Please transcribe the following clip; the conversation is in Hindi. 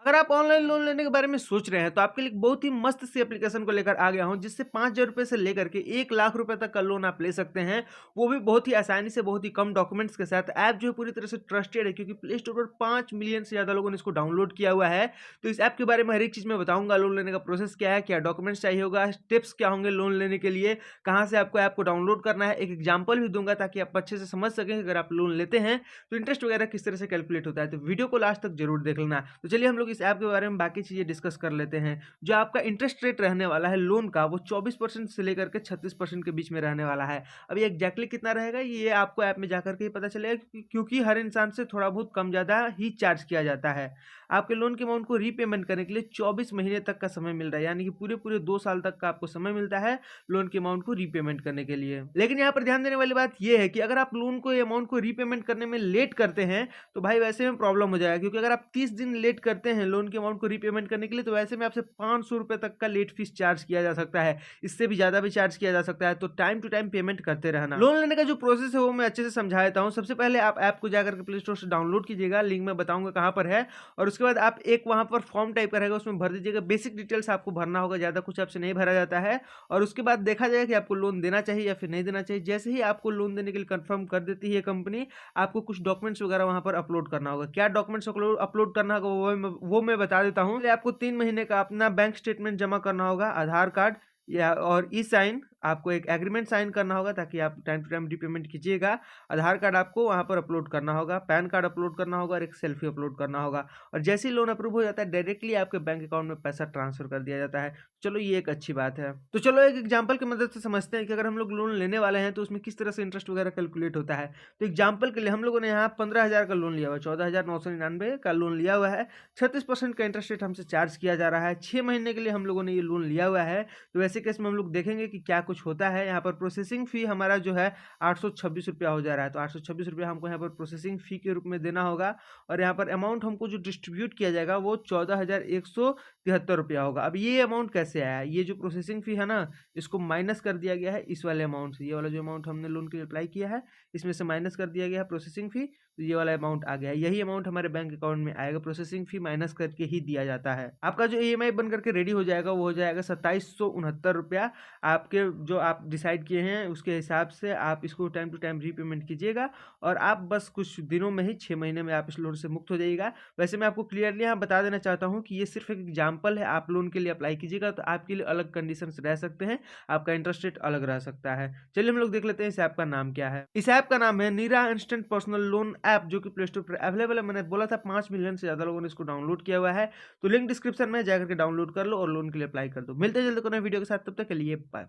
अगर आप ऑनलाइन लोन लेने के बारे में सोच रहे हैं तो आपके लिए एक बहुत ही मस्त सी एप्लीकेशन को लेकर आ गया हूं, जिससे 5,000 रुपए से लेकर के 1,00,000 रुपए तक का लोन आप ले सकते हैं। वो भी बहुत ही आसानी से, बहुत ही कम डॉक्यूमेंट्स के साथ। ऐप जो है पूरी तरह से ट्रस्टेड है, क्योंकि प्ले स्टोर पर 5 मिलियन से ज़्यादा लोगों ने इसको डाउनलोड किया हुआ है। तो इस ऐप के बारे में हर एक चीज़ मैं बताऊंगा। लोन लेने का प्रोसेस क्या है, क्या डॉक्यूमेंट्स चाहिए होगा, टिप्स क्या होंगे लोन लेने के लिए, कहाँ से आपको ऐप को डाउनलोड करना है, एक एग्जाम्पल भी दूंगा ताकि आप अच्छे से समझ सकें अगर आप लोन लेते हैं तो इंटरेस्ट वगैरह किस तरह से कैलकुलेट होता है। तो वीडियो को लास्ट तक जरूर देख लेना। तो चलिए हम लोग इस ऐप के बारे में बाकी चीज़ें डिस्कस कर लेते हैं। जो आपका इंटरेस्ट रेट रहने वाला है लोन का, वो 24% से लेकर के 36% के बीच में रहने वाला है। अभी एग्जैक्टली कितना रहेगा ये आपको ऐप में जाकर के ही पता चलेगा, क्योंकि हर इंसान से थोड़ा बहुत कम ज़्यादा ही चार्ज किया जाता है। आपके लोन के अमाउंट को रीपेमेंट करने के लिए 24 महीने तक का समय मिल रहा है, यानी कि पूरे पूरे 2 साल तक का आपको समय मिलता है लोन के अमाउंट को रीपेमेंट करने के लिए। लेकिन यहाँ पर ध्यान देने वाली बात ये है कि अगर आप लोन को अमाउंट को रीपेमेंट करने में लेट करते हैं तो भाई वैसे में प्रॉब्लम हो जाएगा, क्योंकि अगर आप 30 दिन लेट करते हैं लोन के अमाउंट को रीपेमेंट करने के लिए तो वैसे में आपसे 500 रुपए तक का लेट फीस चार्ज किया जा सकता है। इससे भी ज्यादा भी चार्ज किया जा सकता है। तो टाइम टू टाइम पेमेंट करते रहना। लोन लेने का जो प्रोसेस है वो मैं अच्छे से समझा देता हूँ। सबसे पहले आप ऐप को जाकर के प्ले स्टोर से डाउनलोड कीजिएगा, लिंक मैं बताऊंगा कहाँ पर है। और उसके बाद आप एक वहां पर फॉर्म टाइप का रहेगा, उसमें भर दीजिएगा। बेसिक डिटेल्स आपको भरना होगा, ज्यादा कुछ आपसे नहीं भरा जाता है। और उसके बाद देखा जाएगा कि आपको लोन देना चाहिए या फिर नहीं देना चाहिए। जैसे ही आपको लोन देने के लिए कंफर्म कर देती है कंपनी, आपको कुछ डॉक्यूमेंट्स वगैरह वहां पर अपलोड करना होगा। क्या डॉक्यूमेंट्स अपलोड करना होगा वो मैं बता देता हूँ। आपको 3 महीने का अपना बैंक स्टेटमेंट जमा करना होगा, आधार कार्ड या और ई साइन, आपको एक एग्रीमेंट साइन करना होगा ताकि आप टाइम टू टाइम रीपेमेंट कीजिएगा। आधार कार्ड आपको वहां पर अपलोड करना होगा, पैन कार्ड अपलोड करना होगा और एक सेल्फी अपलोड करना होगा। और जैसे ही लोन अप्रूव हो जाता है डायरेक्टली आपके बैंक अकाउंट में पैसा ट्रांसफर कर दिया जाता है। चलो ये एक अच्छी बात है। तो चलो एक एग्जांपल की मदद से समझते हैं कि अगर हम लोग लोन लेने वाले हैं तो उसमें किस तरह से इंटरेस्ट वगैरह कैलकुलेट होता है। तो एग्जांपल के लिए हम लोगों ने यहाँ 15,000 का लोन लिया हुआ है, 14,999 का लोन लिया हुआ है। 36% का इंटरेस्ट रेट हमसे चार्ज किया जा रहा है। 6 महीने के लिए हम लोगों ने ये लोन लिया हुआ है। तो वैसे केस में हम लोग देखेंगे कि क्या कुछ होता है। यहाँ पर प्रोसेसिंग फी हमारा जो है 826 रुपया हो जा रहा है। तो 826 रुपया हमको यहाँ पर प्रोसेसिंग फी के रूप में देना होगा। और यहाँ पर अमाउंट हमको जो डिस्ट्रीब्यूट किया जाएगा वो 14,173 रुपया होगा। अब ये अमाउंट कैसे आया, ये जो प्रोसेसिंग फी है ना, इसको माइनस कर दिया गया है इस वाले अमाउंट से। ये वाला जो अमाउंट हमने लोन के लिए अप्लाई किया है इसमें से माइनस कर दिया गया है प्रोसेसिंग फी। तो ये वाला अमाउंट आ गया है, यही अमाउंट हमारे बैंक अकाउंट में आएगा। प्रोसेसिंग फी माइनस करके ही दिया जाता है। आपका जो ईएमआई बन करके रेडी हो जाएगा वो हो जाएगा 2769 रुपया। आपके जो आप डिसाइड किए हैं उसके हिसाब से आप इसको टाइम टू टाइम रीपेमेंट कीजिएगा। और आप बस कुछ दिनों में ही, 6 महीने में आप इस लोन से मुक्त हो जाइएगा। वैसे मैं आपको क्लियरली यहाँ बता देना चाहता हूँ कि ये सिर्फ एक एग्जाम्पल है। आप लोन के लिए अप्लाई कीजिएगा तो आपके लिए अलग कंडीशंस रह सकते हैं, आपका इंटरेस्ट रेट अलग रह सकता है। चलिए हम लोग देख लेते हैं इस ऐप का नाम क्या है। इस ऐप का नाम है नीरा इंस्टेंट पर्सनल लोन ऐप, जो कि प्ले स्टोर पर अवेलेबल है। मैंने बोला था 5 मिलियन से ज्यादा लोगों ने इसको डाउनलोड किया हुआ है। तो लिंक डिस्क्रिप्शन में जाकर के डाउनलोड कर लो और लोन के लिए अप्लाई कर दो। मिलते हैं जल्दी को नए वीडियो के साथ, तब तक के लिए बाय बाय।